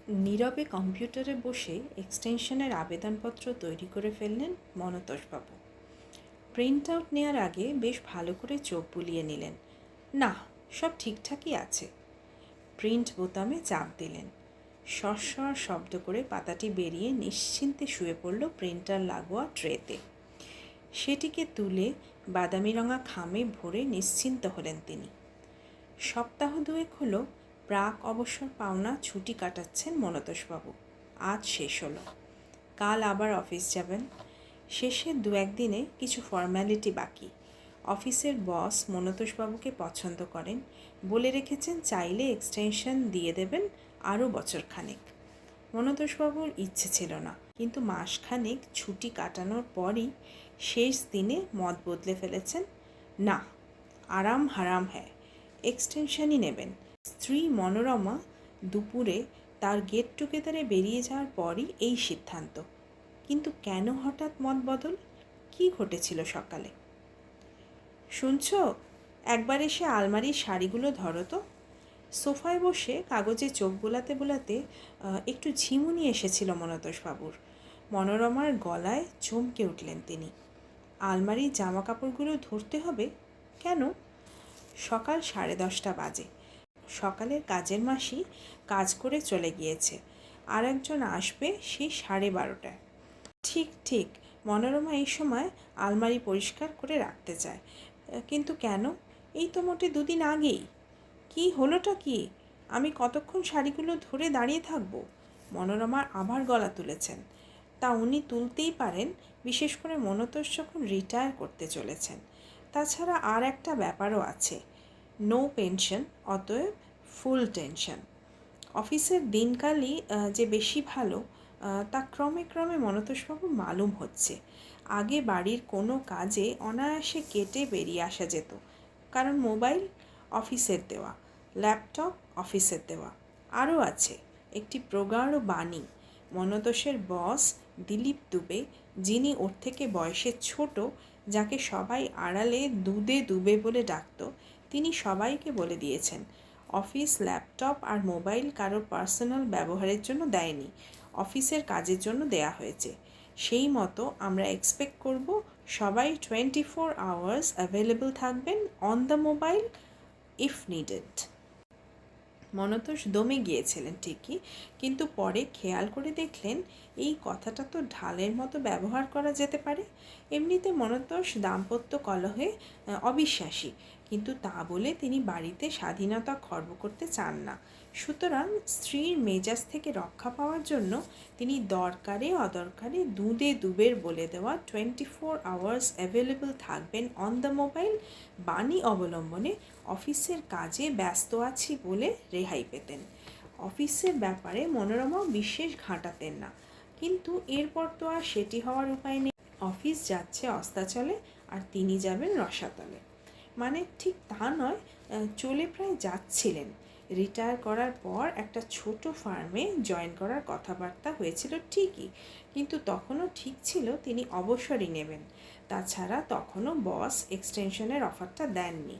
নীরবে কম্পিউটারে বসে এক্সটেনশনের আবেদনপত্র তৈরি করে ফেললেন মনতোষবাবু। প্রিন্ট আউট নেওয়ার আগে বেশ ভালো করে চোখ বুলিয়ে নিলেন। না, সব ঠিকঠাকই আছে। প্রিন্ট বোতামে চাপ দিলেন। সস্বর শব্দ করে পাতাটি বেরিয়ে নিশ্চিন্তে শুয়ে পড়ল প্রিন্টার লাগোয়া ট্রেতে। সেটিকে তুলে বাদামি রঙা খামে ভরে নিশ্চিন্ত হলেন তিনি। সপ্তাহ দুয়েক হলো প্রাক অবসর পাওনা ছুটি কাটাচ্ছেন মনতোষবাবু। আজ শেষ হলো। কাল আবার অফিস যাবেন। শেষে দু একদিনে কিছু ফর্ম্যালিটি বাকি। অফিসের বস মনতোষবাবুকে পছন্দ করেন, বলে রেখেছেন চাইলে এক্সটেনশন দিয়ে দেবেন আরও বছরখানেক। মনতোষবাবুর ইচ্ছে ছিল না, কিন্তু মাসখানেক ছুটি কাটানোর পরই শেষ দিনে মত বদলে ফেলেছেন। না, আরাম হারাম হ্যায়, এক্সটেনশনই নেবেন। স্ত্রী মনোরমা দুপুরে তার গেট টুগেদারে বেরিয়ে যাওয়ার পরই এই সিদ্ধান্ত। কিন্তু কেন হঠাৎ মত বদল? কী ঘটেছিল সকালে? শুনছ, একবার এসে আলমারির শাড়িগুলো ধরো তো। সোফায় বসে কাগজে চোখ বোলাতে বোলাতে একটু ঝিমুনি এসেছিল মনতোষবাবুর। মনোরমার গলায় চমকে উঠলেন তিনি। আলমারির জামা কাপড়গুলো ধরতে হবে কেন? সকাল 10:30 বাজে। সকালের কাজের মাসি কাজ করে চলে গিয়েছে, আর একজন আসবে সেই 12:30টায়। ঠিক ঠিক, মনোরমা এই সময় আলমারি পরিষ্কার করে রাখতে চায়। কিন্তু কেন? এই তো মোটে 2 দিন আগেই। কি হলোটা কি? আমি কতক্ষণ শাড়িগুলো ধরে দাঁড়িয়ে থাকবো? মনোরমা আবার গলা তুলেছেন। তা উনি তুলতেই পারেন, বিশেষ করে মনতোষ যখন রিটায়ার করতে চলেছেন। তাছাড়া আর একটা ব্যাপারও আছে, নো পেনশন, অতএব ফুল টেনশন। অফিসের দিনকালই যে বেশি ভালো তা ক্রমে ক্রমে মনতোষবাবু মালুম হচ্ছে। আগে বাড়ির কোনো কাজে অনায়াসে কেটে বেরিয়ে আসা যেত, কারণ মোবাইল অফিসের দেওয়া, ল্যাপটপ অফিসের দেওয়া, আরও আছে একটি প্রগাঢ় বাণী। মনতোষের বস দিলীপ দুবে, যিনি ওর থেকে বয়সে ছোট, যাকে সবাই আড়ালে দুদে দুবে বলে ডাকত, তিনি সবাইকে বলে দিয়েছেন অফিস ল্যাপটপ আর মোবাইল কারোর পার্সোনাল ব্যবহারের জন্য দেয়নি, অফিসের কাজের জন্য দেয়া হয়েছে। সেই মতো আমরা এক্সপেক্ট করব সবাই 24 আওয়ার্স অ্যাভেলেবল থাকবেন on the mobile if needed. Manatosh দমে গিয়েছিলেন ঠিকই, কিন্তু পরে খেয়াল করে দেখলেন এই কথাটা তো ঢালের মতো ব্যবহার করা যেতে পারে। এমনিতে মনতোষ দাম্পত্য কলহে অবিশ্বাসী, কিন্তু তা বলে তিনি বাড়িতে স্বাধীনতা খর্ব করতে চান না। সুতরাং স্ত্রীর মেজাজ থেকে রক্ষা পাওয়ার জন্য তিনি দরকারে অদরকারে দুধে দুবের বলে দেওয়া 24 আওয়ার্স অ্যাভেলেবল থাকবেন অন দ্য মোবাইল বাণী অবলম্বনে অফিসের কাজে ব্যস্ত আছি বলে রেহাই পেতেন। অফিসের ব্যাপারে মনোরমাও বিশেষ ঘাঁটাতেন না, কিন্তু এরপর তো আর সেটি হওয়ার উপায় নেই। অফিস যাচ্ছে অস্তাচলে আর তিনি যাবেন রসাতলে। মানে ঠিক তা নয়, চলে প্রায় যাচ্ছিলেন। রিটায়ার করার পর একটা ছোট ফার্মে জয়েন করার কথাবার্তা হয়েছিল ঠিকই, কিন্তু তখনও ঠিক ছিল তিনি অবসরই নেবেন। তাছাড়া তখনও বস এক্সটেনশনের অফারটা দেননি।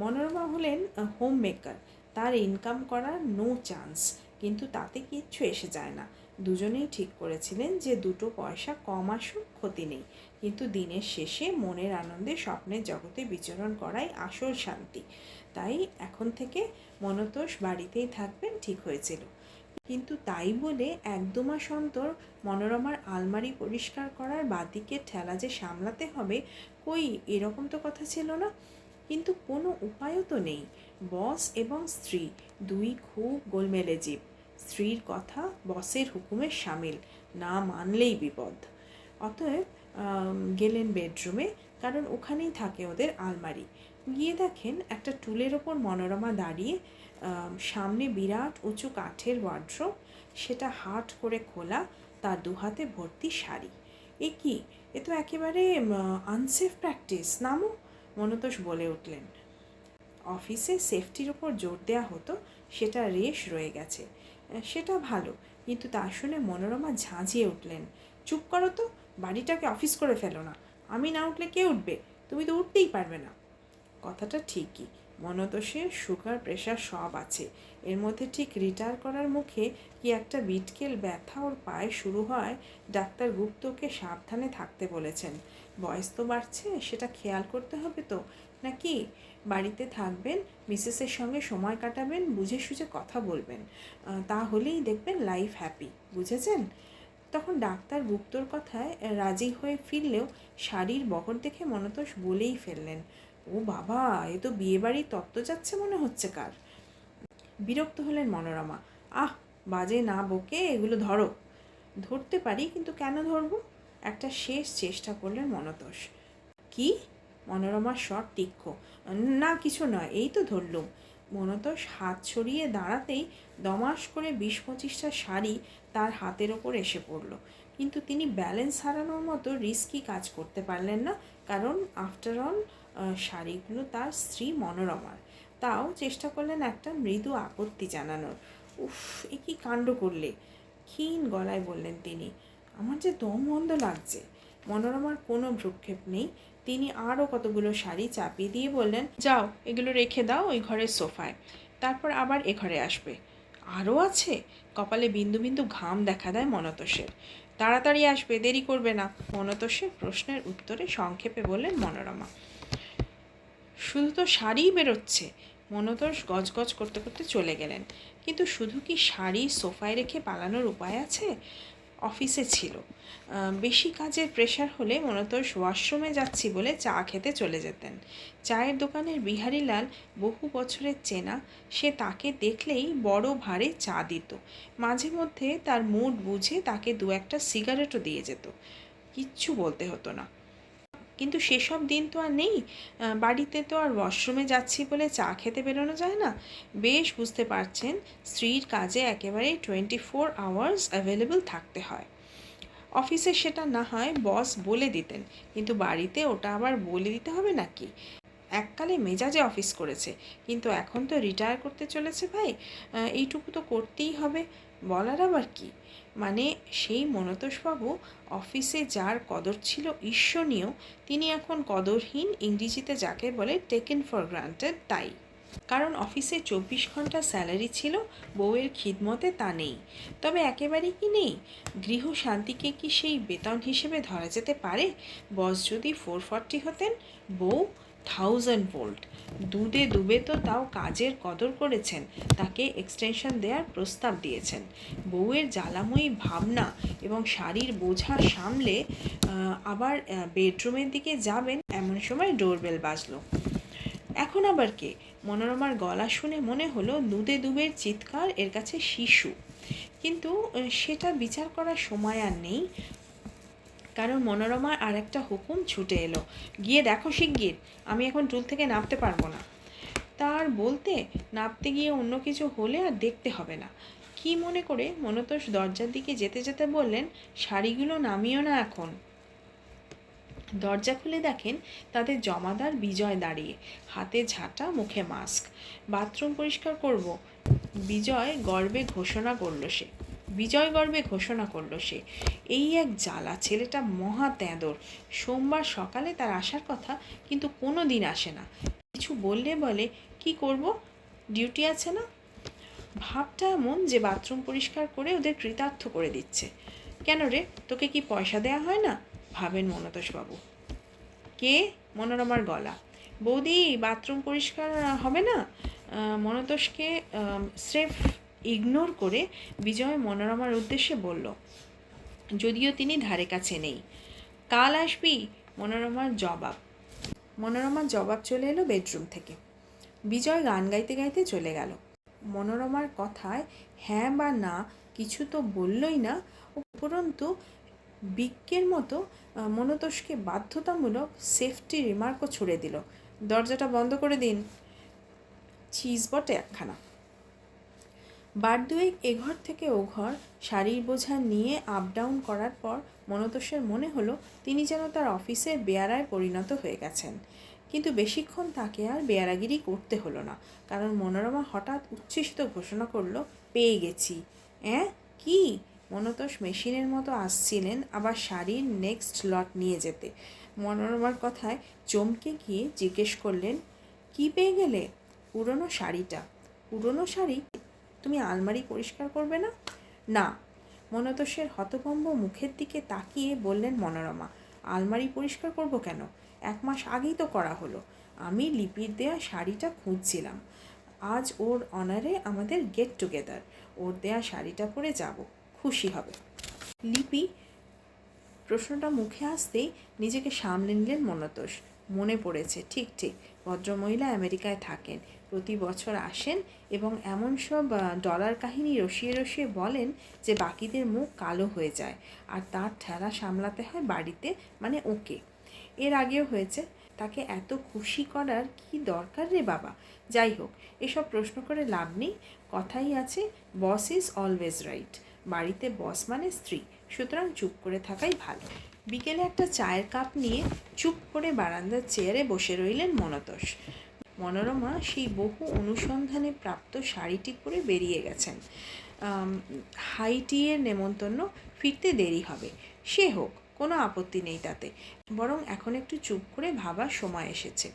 মনোরমা হলেন হোম মেকার, তার ইনকাম করার নো চান্স, কিন্তু তাতে কিচ্ছু এসে যায় না। দুজনেই ঠিক করেছিলেন যে 2 পয়সা কম আসুক ক্ষতি নেই, কিন্তু দিনের শেষে মনের আনন্দে স্বপ্নের জগতে বিচরণ করাই আসল শান্তি। তাই এখন থেকে মনতোষ বাড়িতেই থাকবেন ঠিক হয়েছিল। কিন্তু তাই বলে 1-2 মাস অন্তর মনোরমার আলমারি পরিষ্কার করার বাদিকের ঠেলা যে সামলাতে হবে, কই এরকম তো কথা ছিল না। কিন্তু কোনো উপায়ও তো নেই। বস এবং স্ত্রী দুই খুব গোলমেলে জীব। স্ত্রীর কথা বসের হুকুমের সামিল, না মানলেই বিপদ। অতএব গেলেন বেডরুমে, কারণ ওখানেই থাকে ওদের আলমারি। গিয়ে দেখেন একটা টুলের ওপর মনোরমা দাঁড়িয়ে, সামনে বিরাট উঁচু কাঠের ওয়ার্ড্রোব, সেটা হাট করে খোলা, তার 2 হাতে ভর্তি শাড়ি। এ কি, এ তো একেবারে আনসেফ প্র্যাকটিস, নামো, মনতোষ বলে উঠলেন। অফিসে সেফটির ওপর জোর দেওয়া হতো, সেটা রেশ রয়ে গেছে, সেটা ভালো। কিন্তু তা শুনে মনোরমা ঝাঁঝিয়ে উঠলেন। চুপ করো তো, বাড়িটাকে অফিস করে ফেলো না। আমি না উঠলে কে উঠবে? তুমি তো উঠতেই পারবে না। কথাটা ঠিকই, মনতোষের সুগার প্রেশার সব আছে, এর মধ্যে ঠিক রিটায়ার করার মুখে কি একটা বিটকেল ব্যথা ওর পায়ে শুরু হয়। ডাক্তার গুপ্তকে সাবধানে থাকতে বলেছেন। বয়স তো বাড়ছে, সেটা খেয়াল করতে হবে তো নাকি। বাড়িতে থাকবেন, মিসেসের সঙ্গে সময় কাটাবেন, বুঝে সুঝে কথা বলবেন, তাহলেই দেখবেন লাইফ হ্যাপি, বুঝেছেন। তখন ডাক্তার গুপ্তর কথায় রাজি হয়ে ফিরলেও শাড়ির বহর দেখে মনতোষ বলেই ফেললেন, ও বাবা, এ তো বিয়েবাড়ির তত্ত্ব যাচ্ছে মনে হচ্ছে কার। বিরক্ত হলেন মনোরমা। আহ, বাজে না বকে এগুলো ধরো। ধরতে পারি, কিন্তু কেন ধরবো? একটা শেষ চেষ্টা করলেন মনতোষ। কি? মনোরমার স্বর তীক্ষ্ণ। না কিছু নয়, এই তো ধরলুম। মনতোষ হাত ছড়িয়ে দাঁড়াতেই দমাস করে 20-25টা শাড়ি তার হাতের ওপর এসে পড়ল। কিন্তু তিনি ব্যালেন্স হারানোর মতো রিস্কি কাজ করতে পারলেন না, কারণ আফটার অল শাড়িগুলো তার স্ত্রী মনোরমার। তাও চেষ্টা করলেন একটা মৃদু আপত্তি জানানোর। উফ, এ কী কাণ্ড করলে! ক্ষীণ গলায় বললেন তিনি। আমার যে দম বন্ধ লাগছে। মনোরমার কোনো ভ্রুক্ষেপ নেই। তিনি আরও কতগুলো শাড়ি চাপিয়ে দিয়ে বললেন, যাও এগুলো রেখে দাও ওই ঘরের সোফায়, তারপর আবার এ ঘরে আসবে। আরও আছে? কপালে বিন্দু বিন্দু ঘাম দেখা দেয় মনতোষের। তাড়াতাড়ি আসবে, দেরি করবে না, মনতোষের প্রশ্নের উত্তরে সংক্ষেপে বললেন মনোরমা। শুধু তো শাড়িই বেরোচ্ছে। মনতোষ গজগজ করতে করতে চলে গেলেন। কিন্তু শুধু কি শাড়ি সোফায় রেখে পালানোর উপায় আছে? অফিসে ছিল, বেশি কাজের প্রেশার হলে মনতোষ ওয়াশরুমে যাচ্ছি বলে চা খেতে চলে যেতেন। চায়ের দোকানের বিহারীলাল বহু বছরের চেনা, সে তাকে দেখলেই বড় ভারে চা দিত। মাঝে মধ্যে তার মুড বুঝে তাকে দু একটা সিগারেটও দিয়ে যেত, কিচ্ছু বলতে হতো না। কিন্তু সেসব দিন তো আর নেই। বাড়িতে তো আর ওয়াশরুমে যাচ্ছি বলে চা খেতে বেরোনো যায় না। বেশ বুঝতে পারছেন, স্ত্রীর কাজে একেবারে 24 আওয়ার্স অ্যাভেলেবল থাকতে হয়। অফিসে সেটা না হয় বস বলে দিতেন, কিন্তু বাড়িতে ওটা আবার বলে দিতে হবে নাকি? এককালে মেজাজে অফিস করেছে, কিন্তু এখন তো রিটায়ার করতে চলেছে ভাই, এইটুকু তো করতেই হবে। বলার আবার কি? মানে সেই মনতোষবাবু অফিসে যার কদর ছিল ঈর্ষণীয়, তিনি এখন কদরহীন, ইংরেজিতে যাকে বলে টেকেন ফর গ্রান্টেড, তাই। কারণ অফিসে 24 ঘন্টা স্যালারি ছিল, বউয়ের খিদমতে তা নেই। তবে একেবারেই কি নেই? গৃহ শান্তিকে কি সেই বেতন হিসেবে ধরা যেতে পারে? বস যদি 440 হতেন, বউ 1000 ভোল্ট। দুধে ডুবে তো তাও কাজের কদর করেছেন, তাকে এক্সটেনশন দেওয়ার প্রস্তাব দিয়েছেন। বউয়ের জ্বালাময়ী ভাবনা এবং শাড়ির বোঝা সামলে আবার বেডরুমের দিকে যাবেন, এমন সময় ডোরবেল বাজলো। এখন আবার কে? মনোরমার গলা শুনে মনে হলো দুধে দুবের চিৎকার এর কাছে শিশু। কিন্তু সেটা বিচার করার সময় আর নেই, কারণ মনোরমার আর একটা হুকুম ছুটে এলো, গিয়ে দেখো শিগগির, আমি এখন টুল থেকে নামতে পারবো না। তার বলতে নামতে গিয়ে অন্য কিছু হলে আর দেখতে হবে না। কি মনে করে মনতোষ দরজার দিকে যেতে যেতে বললেন, শাড়িগুলো নামিও না এখন। দরজা খুলে দেখেন তাদের জমাদার বিজয় দাঁড়িয়ে, হাতে ঝাঁটা, মুখে মাস্ক। বাথরুম পরিষ্কার করব, বিজয় গর্বে ঘোষণা করলো সে। এই এক জ্বালা, ছেলেটা মহা তেঁদর। সোমবার সকালে তার আসার কথা, কিন্তু কোনো দিন আসে না। কিছু বললে বলে, কি করব, ডিউটি আছে না। ভাবটা এমন যে বাথরুম পরিষ্কার করে ওদের কৃতার্থ করে দিচ্ছে। কেন রে, তোকে কি পয়সা দেয়া হয় না, ভাবেন মনতোষবাবু। কে? মনোরমার গলা। বৌদি, বাথরুম পরিষ্কার হবে না? মনতোষকে স্রেফ ইগনোর করে বিজয় মনোরমার উদ্দেশ্যে বলল, যদিও তিনি ধারে কাছে নেই। কাল আসবি, মনোরমার জবাব চলে এলো বেডরুম থেকে। বিজয় গান গাইতে গাইতে চলে গেল। মনোরমার কথায় হ্যাঁ বা না কিছু তো বললই না, উপরন্তু বিজ্ঞের মতো মনতোষকে বাধ্যতামূলক সেফটি রিমার্কও ছুড়ে দিল, দরজাটা বন্ধ করে দিন। চিজ বটে একখানা। বার দুয়েক এঘর থেকে ও ঘর শাড়ির বোঝা নিয়ে আপ ডাউন করার পর মনতোষের মনে হলো তিনি যেন তার অফিসের বেয়ারায় পরিণত হয়ে গেছেন। কিন্তু বেশিক্ষণ তাকে আর বেয়ারাগিরি করতে হলো না, কারণ মনোরমা হঠাৎ উচ্ছ্বসিত ঘোষণা করলো, পেয়ে গেছি। কি? মনতোষ মেশিনের মতো আসছিলেন আবার শাড়ির নেক্সট লট নিয়ে যেতে। মনোরমার কথায় চমকে গিয়ে জিজ্ঞেস করলেন, কি পেয়ে গেলে? পুরনো শাড়িটা। পুরনো শাড়ি? তুমি আলমারি পরিষ্কার করবে না? না। মনতোষের হতভম্ব মুখের দিকে তাকিয়ে বললেন মনোরমা, আলমারি পরিষ্কার করব কেন? 1 মাস আগেই তো করা হলো। আমি লিপির দেয়া শাড়িটা খুঁজছিলাম। আজ ওর অনারে আমাদের গেট টুগেদার। ওর দেয়া শাড়িটা পরে যাব, খুশি হবে। লিপি? প্রশ্নটা মুখে আসতেই নিজেকে সামলে নিলেন মনতোষ। মনে পড়েছে, ঠিক ঠিক, ভদ্রমহিলা আমেরিকায় থাকেন, প্রতি বছর আসেন এবং এমন সব ডলার কাহিনী রসিয়ে রসিয়ে বলেন যে বাকিদের মুখ কালো হয়ে যায়, আর তার ঠেলা সামলাতে হয় বাড়িতে, মানে ওকে। এর আগেও হয়েছে। তাকে এত খুশি করার কি দরকার রে বাবা? যাই হোক, এসব প্রশ্ন করে লাভ নেই। কথাই আছে, বস ইজ অলওয়েজ রাইট। বাড়িতে বস মানে স্ত্রী, সুতরাং চুপ করে থাকাই ভালো। বিকেলে একটা চায়ের কাপ নিয়ে চুপ করে বারান্দার চেয়ারে বসে রইলেন মনতোষ। মনোরমা সেই বহু অনুসন্ধানে প্রাপ্ত শাড়িটি পরে বেরিয়ে গেছেন। হাইটিয়ের নেমন্তন্ন, ফিরতে দেরি হবে। সে হোক, কোনো আপত্তি নেই তাতে, বরং এখন একটু চুপ করে ভাবার সময় এসেছে।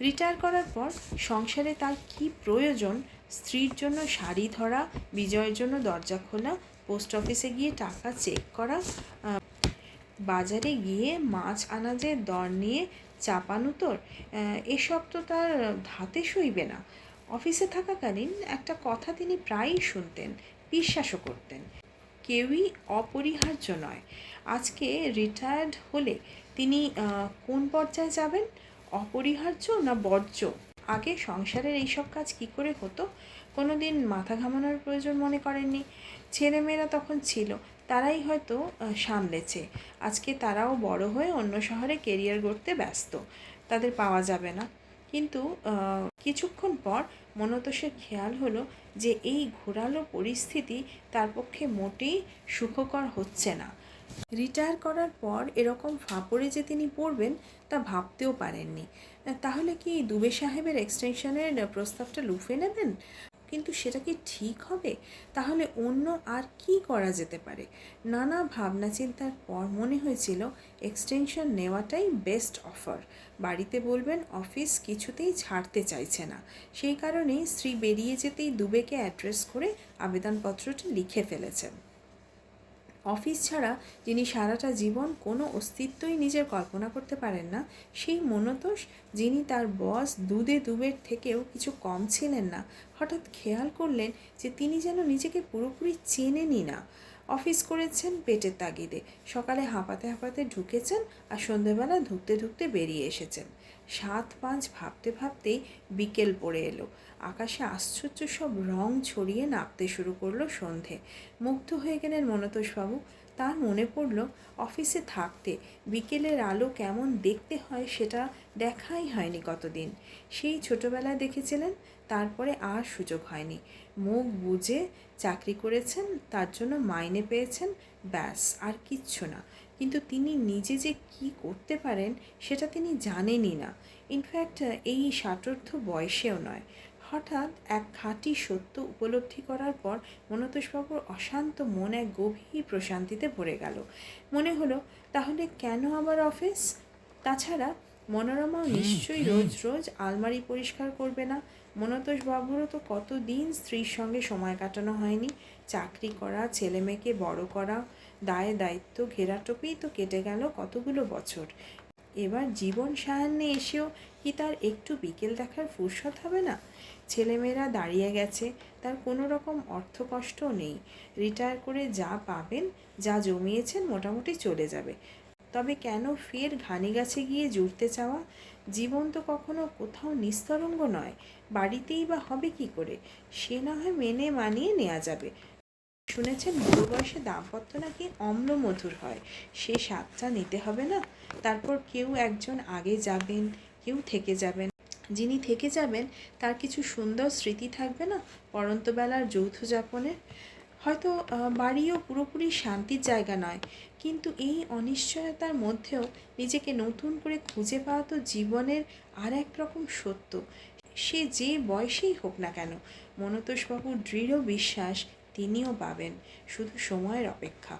রিটায়ার করার পর সংসারে তার কি প্রয়োজন? স্ত্রীর জন্য শাড়ি ধরা, বিজয়ের জন্য দরজা খোলা, পোস্ট অফিসে গিয়ে টাকা চেক করা, বাজারে গিয়ে মাছ আনাজের দর নিয়ে চাপানুতোর, এসব তো তার ধাতে সইবে না। অফিসে থাকাকালীন একটা কথা তিনি প্রায়ই শুনতেন, বিশ্বাসও করতেন, কেউই অপরিহার্য নয়। আজকে রিটায়ার্ড হলে তিনি কোন পর্যায়ে যাবেন? অপরিহার্য না বর্জ্য? আগে সংসারের এইসব কাজ কি করে হতো? কোনো দিন মাথা ঘামানোর প্রয়োজন মনে করেননি। ছেলেমেয়েরা তখন ছিল, তারাই হয়তো সামলেছে। আজকে তারাও বড় হয়ে অন্য শহরে কেরিয়ার গড়তে ব্যস্ত, তাদের পাওয়া যাবে না। কিন্তু কিছুক্ষণ পর মনতোষের খেয়াল হলো যে এই ঘোরালো পরিস্থিতি তার পক্ষে মোটেই সুখকর হচ্ছে না। রিটায়ার করার পর এরকম ফাঁপড়ে যে তিনি পড়বেন তা ভাবতেও পারেননি। তাহলে কি দুবে সাহেবের এক্সটেনশনের প্রস্তাবটা লুফে নেবেন? কিন্তু সেটা কি ঠিক হবে? তাহলে অন্য আর কি করা যেতে পারে? নানা ভাবনা চিন্তার পর মনে হয়েছিল এক্সটেনশন নেওয়াটাই বেস্ট অফার। বাড়িতে বলবেন অফিস কিছুতেই ছাড়তে চাইছে না। সেই কারণেই স্ত্রী বেরিয়ে যেতেই দুবেকে অ্যাড্রেস করে আবেদনপত্রটি লিখে ফেলেছেন। অফিস ছাড়া যিনি সারাটা জীবন কোনো অস্তিত্বই নিজের কল্পনা করতে পারেন না, সেই মনতোষ, যিনি তার বস দুবের থেকেও কিছু কম ছিলেন না, হঠাৎ খেয়াল করলেন যে তিনি যেন নিজেকে পুরোপুরি চেনেনই না। অফিস করেছেন পেটের তাগিদে, সকালে হাঁপাতে হাঁপাতে ঢুকেছেন আর সন্ধেবেলা ধুকতে ধুকতে বেরিয়ে এসেছেন। 7-5 ভাবতে ভাবতেই বিকেল পড়ে এলো। আকাশে আশ্চর্য সব রং ছড়িয়ে নামতে শুরু করলো সন্ধে। মুগ্ধ হয়ে গেলেন মনতোষবাবু। তার মনে পড়ল অফিসে থাকতে বিকেলের আলো কেমন দেখতে হয় সেটা দেখাই হয়নি কতদিন। সেই ছোটোবেলায় দেখেছিলেন, তারপরে আর সুযোগ হয়নি। মুখ বুজে চাকরি করেছেন, তার জন্য মাইনে পেয়েছেন, ব্যাস, আর কিচ্ছু না। কিন্তু তিনি নিজে যে কি করতে পারেন সেটা তিনি জানেনই না। ইনফ্যাক্ট এই ষাটোর্ধ্ব বয়সেও নয়। হঠাৎ এক খাঁটি সত্য উপলব্ধি করার পর মনতোষবাবুর অশান্ত মন এক গভীর প্রশান্তিতে ভরে গেল। মনে হলো, তাহলে কেন আবার অফিস? তাছাড়া মনোরমাও নিশ্চয়ই রোজ রোজ আলমারি পরিষ্কার করবে না। মনতোষবাবুরও তো কতদিন স্ত্রীর সঙ্গে সময় কাটানো হয়নি। চাকরি করা, ছেলে মেয়েকে বড় করা, দায় দায়িত্ব ঘেরাটোপেই তো কেটে গেল কতগুলো বছর। এবার জীবন সায়ান্নে এসেও কি তার একটু বিকেল দেখার ফুরসত হবে না? ছেলেমেয়েরা দাঁড়িয়ে গেছে, তার কোনো রকম অর্থকষ্টও নেই। রিটায়ার করে যা পাবেন, যা জমিয়েছেন মোটামুটি চলে যাবে। তবে কেন ফের ঘানি গাছে গিয়ে জুড়তে চাওয়া? জীবন তো কখনো কোথাও নিস্তরঙ্গ নয়, বাড়িতেই বা হবে কি করে? সে না হয় মেনে মানিয়ে নেওয়া যাবে। শুনেছেন বুড়ো বয়সে দাম্পত্য নাকি অম্ল মধুর হয়, সে স্বাদটা নিতে হবে না? তারপর কেউ একজন আগে যাবেন, কেউ থেকে যাবেন। যিনি থেকে যাবেন তার কিছু সুন্দর স্মৃতি থাকবে না পড়ন্তবেলার যৌথ যাপনের? হয়তো বাড়িও পুরোপুরি শান্তির জায়গা নয়, কিন্তু এই অনিশ্চয়তার মধ্যেও নিজেকে নতুন করে খুঁজে পাওয়া তো জীবনের আর এক রকম সত্য। সে যে বয়সেই হোক না কেন, মনতোষবাবুর দৃঢ় বিশ্বাস তিনিও পাবেন, শুধু সময়ের অপেক্ষা।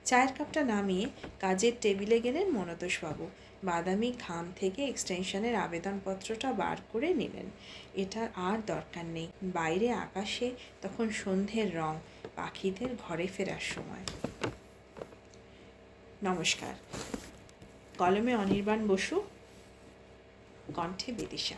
চায়ের কাপটা নামিয়ে কাজের টেবিলে গেলেন মনতোষবাবু। বাদামি খাম থেকে এক্সটেনশনের আবেদনপত্রটা বার করে নিলেন। এটার আর দরকার নেই। বাইরে আকাশে তখন সন্ধ্যের রং, পাখিদের ঘরে ফেরার সময়। নমস্কার। কলমে অনির্বাণ বসু, কণ্ঠে বিদিশা।